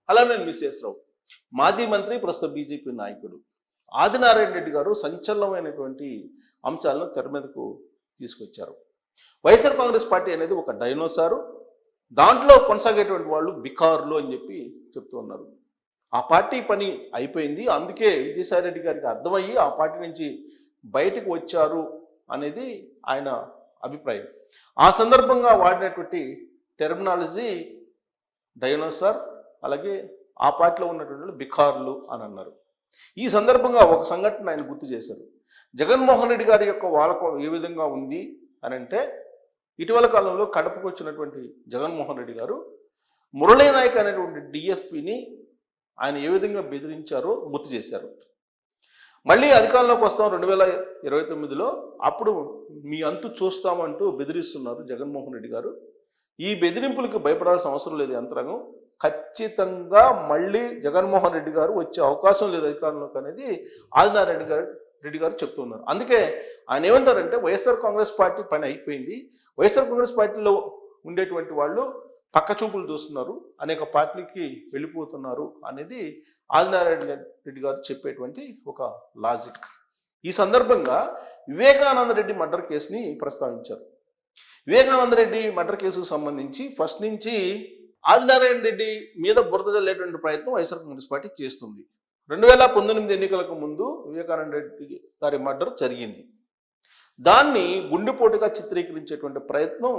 అలానే విశ్వేశ్వరరావు మాజీ మంత్రి, ప్రస్తుత బీజేపీ నాయకుడు. ఆదినారాయణ రెడ్డి గారు సంచలనమైనటువంటి అంశాలను తెర మీదకు తీసుకొచ్చారు. వైఎస్ఆర్ కాంగ్రెస్ పార్టీ అనేది ఒక డైనోసారు, దాంట్లో కొనసాగేటువంటి వాళ్ళు బికారులు అని చెప్పి చెప్తూ ఉన్నారు. ఆ పార్టీ పని అయిపోయింది, అందుకే విజయసాయి రెడ్డి గారికి అర్థమయ్యి ఆ పార్టీ నుంచి బయటకు వచ్చారు అనేది ఆయన అభిప్రాయం. ఆ సందర్భంగా వాడినటువంటి టెర్మినాలజీ డైనోసార్, అలాగే ఆ పార్టీలో ఉన్నటువంటి బికార్లు అని అన్నారు. ఈ సందర్భంగా ఒక సంఘటన ఆయన గుర్తు చేశారు. జగన్మోహన్ రెడ్డి గారి యొక్క వాలకం ఏ విధంగా ఉంది అని అంటే, ఇటీవల కాలంలో కడపకు వచ్చినటువంటి జగన్మోహన్ రెడ్డి గారు మురళీ నాయక్ అనేటువంటి డిఎస్పిని ఆయన ఏ విధంగా బెదిరించారో గుర్తు చేశారు. మళ్ళీ అధికారంలోకి వస్తాం 2029లో, అప్పుడు మీ అంతు చూస్తామంటూ బెదిరిస్తున్నారు జగన్మోహన్ రెడ్డి గారు. ఈ బెదిరింపులకు భయపడాల్సిన అవసరం లేదు యంత్రాంగం, ఖచ్చితంగా మళ్ళీ జగన్మోహన్ రెడ్డి గారు వచ్చే అవకాశం లేదు అధికారంలోకి అనేది ఆదినారాయణ రెడ్డి గారు చెప్తూ ఉన్నారు. అందుకే ఆయన ఏమంటారంటే, వైఎస్ఆర్ కాంగ్రెస్ పార్టీ పని అయిపోయింది, వైఎస్ఆర్ కాంగ్రెస్ పార్టీలో ఉండేటువంటి వాళ్ళు పక్క చూపులు చూస్తున్నారు, అనేక పార్టీలకి వెళ్ళిపోతున్నారు అనేది ఆదినారాయణ రెడ్డి గారు చెప్పేటువంటి ఒక లాజిక్. ఈ సందర్భంగా వివేకానంద రెడ్డి మర్డర్ కేసుని ప్రస్తావించారు. వివేకానంద రెడ్డి మర్డర్ కేసుకు సంబంధించి ఫస్ట్ నుంచి ఆదినారాయణ రెడ్డి మీద బురద జల్లేటువంటి ప్రయత్నం వైఎస్ఆర్ కాంగ్రెస్ పార్టీ చేస్తుంది. 2019 ఎన్నికలకు ముందు వివేకానంద రెడ్డి గారి మర్డర్ జరిగింది. దాన్ని గుండెపోటుగా చిత్రీకరించేటువంటి ప్రయత్నం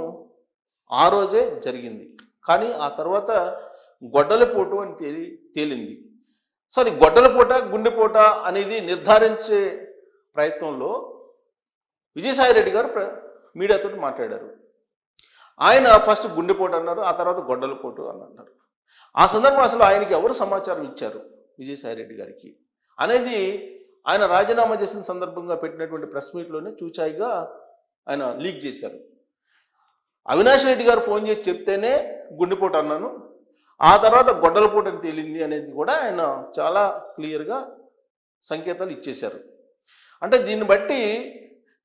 ఆ రోజే జరిగింది. కానీ ఆ తర్వాత గొడ్డలిపోటు అని తేలింది. సో అది గొడ్డలిపోట గుండెపోట అనేది నిర్ధారించే ప్రయత్నంలో విజయసాయి రెడ్డి గారు మీడియాతో మాట్లాడారు. ఆయన ఫస్ట్ గుండెపోటు అన్నారు, ఆ తర్వాత గొడ్డలిపోటు అని అన్నారు. ఆ సందర్భం అసలు ఆయనకి ఎవరు సమాచారం ఇచ్చారు విజయసాయి రెడ్డి గారికి అనేది ఆయన రాజీనామా చేసిన సందర్భంగా పెట్టినటువంటి ప్రెస్ మీట్లోనే చూచాయిగా ఆయన లీక్ చేశారు. అవినాష్ రెడ్డి గారు ఫోన్ చేసి చెప్తేనే గుండెపోటు అన్నాను, ఆ తర్వాత గొడ్డలపోటు అని తేలింది అనేది కూడా ఆయన చాలా క్లియర్గా సంకేతాలు ఇచ్చేశారు. అంటే దీన్ని బట్టి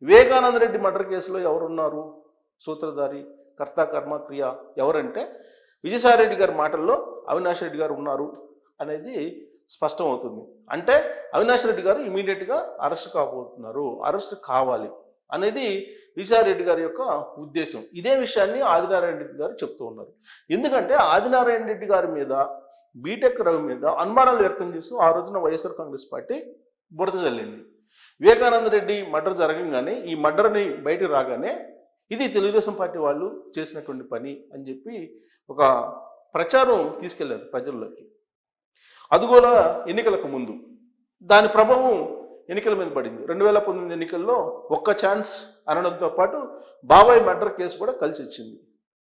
వివేకానంద రెడ్డి మర్డర్ కేసులో ఎవరున్నారు, సూత్రధారి, కర్త, కర్మ, క్రియ ఎవరంటే విజయసాయి రెడ్డి గారి మాటల్లో అవినాష్ రెడ్డి గారు ఉన్నారు అనేది స్పష్టం అవుతుంది. అంటే అవినాష్ రెడ్డి గారు ఇమీడియట్గా అరెస్ట్ కాబోతున్నారు, అరెస్ట్ కావాలి అనేది విజయసాయి రెడ్డి గారి యొక్క ఉద్దేశం. ఇదే విషయాన్ని ఆదినారాయణ రెడ్డి గారు చెప్తూ ఉన్నారు. ఎందుకంటే ఆదినారాయణ రెడ్డి గారి మీద, బీటెక్ రవి మీద అనుమానాలు వ్యక్తం చేస్తూ ఆ రోజున వైఎస్ఆర్ కాంగ్రెస్ పార్టీ బురద జల్లింది. వివేకానంద రెడ్డి మర్డర్ జరగంగానే, ఈ మర్డర్ని బయటకు రాగానే ఇది తెలుగుదేశం పార్టీ వాళ్ళు చేసినటువంటి పని అని చెప్పి ఒక ప్రచారం తీసుకెళ్లారు ప్రజల్లోకి. అది కూడా ఎన్నికలకు ముందు. దాని ప్రభావం ఎన్నికల మీద పడింది. 2019 ఎన్నికల్లో ఒక్క ఛాన్స్ అనడంతో పాటు బాబాయ్ మర్డర్ కేసు కూడా కలిసి వచ్చింది,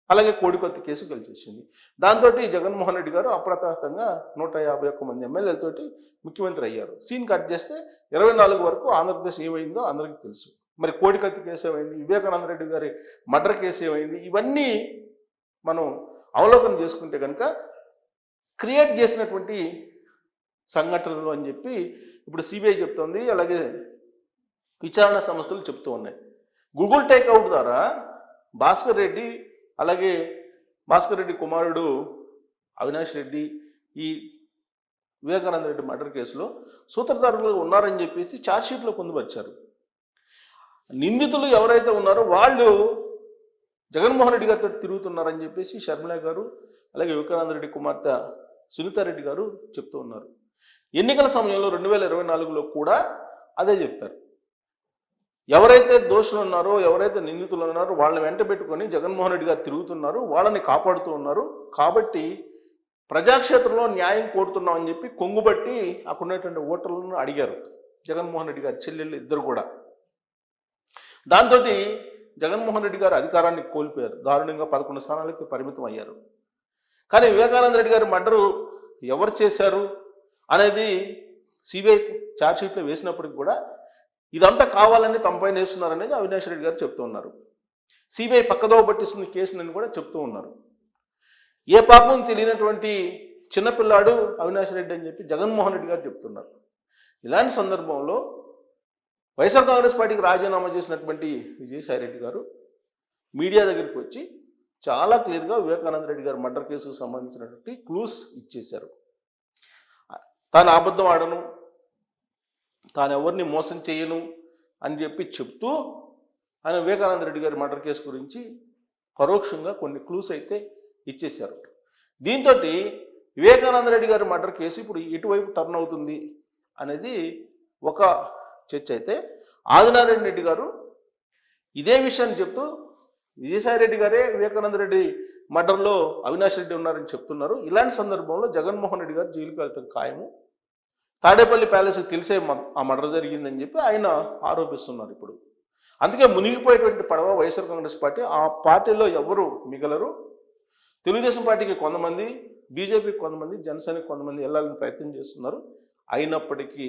అలాగే కోడికొత్తి కేసు కలిసి వచ్చింది. దాంతో జగన్మోహన్ రెడ్డి గారు అప్రతాతంగా 151 మంది ఎమ్మెల్యేలతోటి ముఖ్యమంత్రి అయ్యారు. సీన్ కట్ చేస్తే 24 వరకు ఆంధ్రప్రదేశ్ ఏమైందో అందరికీ తెలుసు. మరి కోడికత్తి కేసు ఏమైంది, వివేకానంద రెడ్డి గారి మర్డర్ కేసు ఏమైంది, ఇవన్నీ మనం అవలోకనం చేసుకుంటే కనుక క్రియేట్ చేసినటువంటి సంఘటనలు అని చెప్పి ఇప్పుడు సిబిఐ చెప్తోంది, అలాగే విచారణ సంస్థలు చెప్తూ ఉన్నాయి. గూగుల్ టేక్అవుట్ ద్వారా భాస్కర్ రెడ్డి, అలాగే భాస్కర్ రెడ్డి కుమారుడు అవినాష్ రెడ్డి ఈ వివేకానంద రెడ్డి మర్డర్ కేసులో సూత్రధారులు ఉన్నారని చెప్పేసి ఛార్జ్షీట్లో పొందుపరిచారు. నిందితులు ఎవరైతే ఉన్నారో వాళ్ళు జగన్మోహన్ రెడ్డి గారితో తిరుగుతున్నారని చెప్పేసి షర్మిల గారు, అలాగే వివేకానంద రెడ్డి కుమార్తె సునీతారెడ్డి గారు చెప్తూ ఉన్నారు. ఎన్నికల సమయంలో 2024లో కూడా అదే చెప్పారు. ఎవరైతే దోషులు ఉన్నారో, ఎవరైతే నిందితులు ఉన్నారో వాళ్ళని వెంట పెట్టుకొని జగన్మోహన్ రెడ్డి గారు తిరుగుతున్నారు, వాళ్ళని కాపాడుతూ ఉన్నారు, కాబట్టి ప్రజాక్షేత్రంలో న్యాయం కోరుతున్నాం అని చెప్పి కొంగుబట్టి అక్కడ ఉన్నటువంటి ఓటర్లను అడిగారు జగన్మోహన్ రెడ్డి గారి చెల్లెళ్ళు ఇద్దరు కూడా. దాంతో జగన్మోహన్ రెడ్డి గారు అధికారాన్ని కోల్పోయారు, దారుణంగా 11 స్థానాలకి పరిమితం అయ్యారు. కానీ వివేకానంద రెడ్డి గారి మర్డరు ఎవరు చేశారు అనేది సిబిఐ ఛార్జ్షీట్లో వేసినప్పటికి కూడా ఇదంతా కావాలని తమపైన వేస్తున్నారు అనేది అవినాష్ రెడ్డి గారు చెప్తూ ఉన్నారు. సిబిఐ పక్కదోవ పట్టిస్తున్న కేసునని కూడా చెప్తూ ఉన్నారు. ఏ పాపం తెలియనటువంటి చిన్నపిల్లాడు అవినాష్ రెడ్డి అని చెప్పి జగన్మోహన్ రెడ్డి గారు చెప్తున్నారు. ఇలాంటి సందర్భంలో వైఎస్ఆర్ కాంగ్రెస్ పార్టీకి రాజీనామా చేసినటువంటి విజయసాయి రెడ్డి గారు మీడియా దగ్గరికి వచ్చి చాలా క్లియర్గా వివేకానంద రెడ్డి గారు మర్డర్ కేసుకు సంబంధించినటువంటి క్లూస్ ఇచ్చేశారు. తాను అబద్ధం ఆడను, తాను ఎవరిని మోసం చేయను అని చెప్పి చెప్తూ ఆయన వివేకానంద రెడ్డి గారి మర్డర్ కేసు గురించి పరోక్షంగా కొన్ని క్లూస్ అయితే ఇచ్చేశారు. దీంతో వివేకానంద రెడ్డి గారి మర్డర్ కేసు ఇప్పుడు ఎటువైపు టర్న్ అవుతుంది అనేది ఒక చర్చ అయితే, ఆదినారాయణ రెడ్డి గారు ఇదే విషయాన్ని చెప్తూ విజయసాయి రెడ్డి గారే వివేకానంద రెడ్డి మర్డర్లో అవినాష్ రెడ్డి ఉన్నారని చెప్తున్నారు. ఇలాంటి సందర్భంలో జగన్మోహన్ రెడ్డి గారు జైలుకి వెళ్ళటం ఖాయము, తాడేపల్లి ప్యాలెస్కి తెలిసే ఆ మర్డర్ జరిగిందని చెప్పి ఆయన ఆరోపిస్తున్నారు. ఇప్పుడు అందుకే మునిగిపోయేటువంటి పడవ వైఎస్ఆర్ కాంగ్రెస్ పార్టీ. ఆ పార్టీలో ఎవరు మిగలరు. తెలుగుదేశం పార్టీకి కొంతమంది, బీజేపీకి కొంతమంది, జనసేనకి కొంతమంది వెళ్ళాలని ప్రయత్నం చేస్తున్నారు. అయినప్పటికీ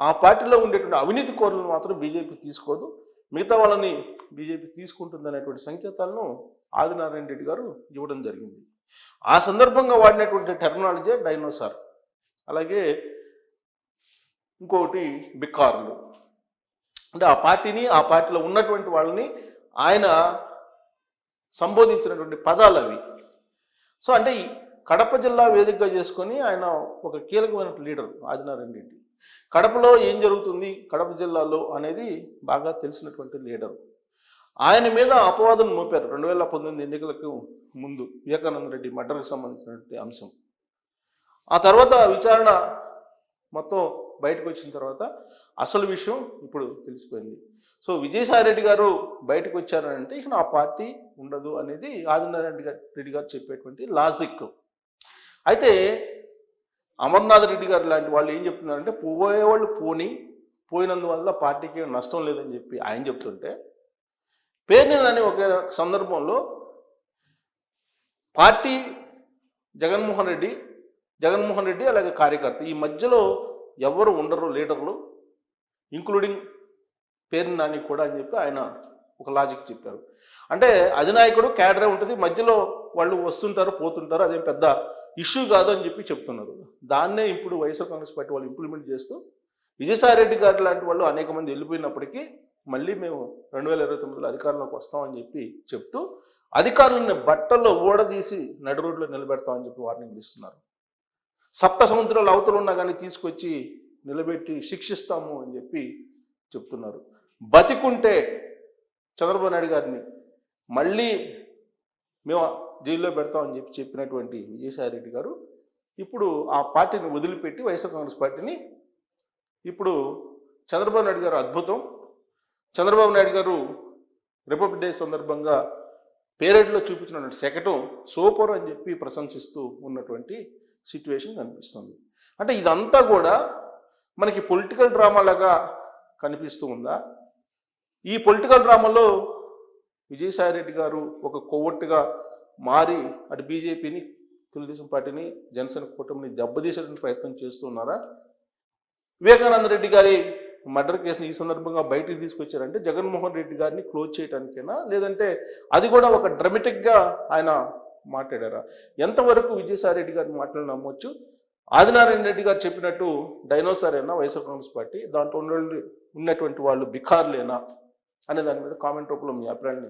ఆ పార్టీలో ఉండేటువంటి అవినీతి కోరులను మాత్రం బీజేపీ తీసుకోదు, మిగతా వాళ్ళని బీజేపీ తీసుకుంటుందనేటువంటి సంకేతాలను ఆదినారాయణ రెడ్డి గారు ఇవ్వడం జరిగింది. ఆ సందర్భంగా వాడినటువంటి టెర్మినాలజీ డైనోసార్, అలాగే ఇంకొకటి బిక్కార్లు. అంటే ఆ పార్టీని, ఆ పార్టీలో ఉన్నటువంటి వాళ్ళని ఆయన సంబోధించినటువంటి పదాలు అవి. సో అంటే కడప జిల్లా వేదికగా చేసుకొని ఆయన ఒక కీలకమైన లీడర్ ఆదినారాయణ రెడ్డి. కడపలో ఏం జరుగుతుంది కడప జిల్లాలో అనేది బాగా తెలిసినటువంటి లీడరు. ఆయన మీద అపవాదం మోపారు 2019 ఎన్నికలకు ముందు వివేకానంద రెడ్డి మర్డర్కి సంబంధించినటువంటి అంశం. ఆ తర్వాత విచారణ మొత్తం బయటకు వచ్చిన తర్వాత అసలు విషయం ఇప్పుడు తెలిసిపోయింది. సో విజయసాయి రెడ్డి గారు బయటకు వచ్చారంటే ఇక ఆ పార్టీ ఉండదు అనేది ఆదినారాయణ రెడ్డి గారు చెప్పేటువంటి లాజిక్. అయితే అమర్నాథ్ రెడ్డి గారు లాంటి వాళ్ళు ఏం చెప్తున్నారంటే పోయేవాళ్ళు పోయినందువల్ల పార్టీకి నష్టం లేదని చెప్పి ఆయన చెప్తుంటే, పేర్నిల్ అనే ఒక సందర్భంలో పార్టీ జగన్మోహన్ రెడ్డి అలాగే కార్యకర్త ఈ మధ్యలో ఎవరు ఉండరు లీడర్లు, ఇంక్లూడింగ్ పేరు నాని కూడా అని చెప్పి ఆయన ఒక లాజిక్ చెప్పారు. అంటే అధినాయకుడు క్యాడరే ఉంటుంది, మధ్యలో వాళ్ళు వస్తుంటారు పోతుంటారు, అదేం పెద్ద ఇష్యూ కాదు అని చెప్పి చెప్తున్నారు. దాన్నే ఇప్పుడు వైఎస్ఆర్ కాంగ్రెస్ పార్టీ వాళ్ళు ఇంప్లిమెంట్ చేస్తూ విజయసాయి రెడ్డి గారు లాంటి వాళ్ళు అనేక మంది వెళ్ళిపోయినప్పటికీ మళ్ళీ మేము 2029లో అధికారంలోకి వస్తామని చెప్పి చెప్తూ అధికారులను బట్టల్లో ఊడదీసి నడు రోడ్లో నిలబెడతామని చెప్పి వార్నింగ్ ఇస్తున్నారు. సప్త సముద్రాలు అవతలు ఉన్నా కానీ తీసుకొచ్చి నిలబెట్టి శిక్షిస్తాము అని చెప్పి చెప్తున్నారు. బతికుంటే చంద్రబాబు నాయుడు గారిని మళ్ళీ మేము జైల్లో పెడతామని చెప్పి చెప్పినటువంటి విజయసాయి రెడ్డి గారు ఇప్పుడు ఆ పార్టీని వదిలిపెట్టి వైఎస్ఆర్ కాంగ్రెస్ పార్టీని ఇప్పుడు చంద్రబాబు నాయుడు గారు అద్భుతం, చంద్రబాబు నాయుడు గారు రిపబ్లిక్ డే సందర్భంగా పేరేడ్లో చూపించినటువంటి శకటం సూపర్ అని చెప్పి ప్రశంసిస్తూ ఉన్నటువంటి సిచ్యువేషన్ కనిపిస్తుంది. అంటే ఇదంతా కూడా మనకి పొలిటికల్ డ్రామాలాగా కనిపిస్తూ ఉందా? ఈ పొలిటికల్ డ్రామాలో విజయసాయి రెడ్డి గారు ఒక కొవ్వొట్టుగా మారి అటు బీజేపీని, తెలుగుదేశం పార్టీని, జనసేన కూటమిని దెబ్బతీసేటువంటి ప్రయత్నం చేస్తున్నారా? వివేకానంద రెడ్డి గారి మర్డర్ కేసుని ఈ సందర్భంగా బయటికి తీసుకొచ్చారంటే జగన్మోహన్ రెడ్డి గారిని క్లోజ్ చేయడానికైనా, లేదంటే అది కూడా ఒక డ్రమటిక్గా ఆయన మాట్లాడారా? ఎంతవరకు విజయసాయి రెడ్డి గారిని మాటలు నమ్మొచ్చు? ఆదినారాయణ రెడ్డి గారు చెప్పినట్టు డైనోసార్ అయినా వైఎస్ఆర్ కాంగ్రెస్ పార్టీ, దాంట్లో ఉన్నటువంటి వాళ్ళు బిఖార్లేనా అనే దాని మీద కామెంట్ రూపంలో మీ అభిప్రాయాన్ని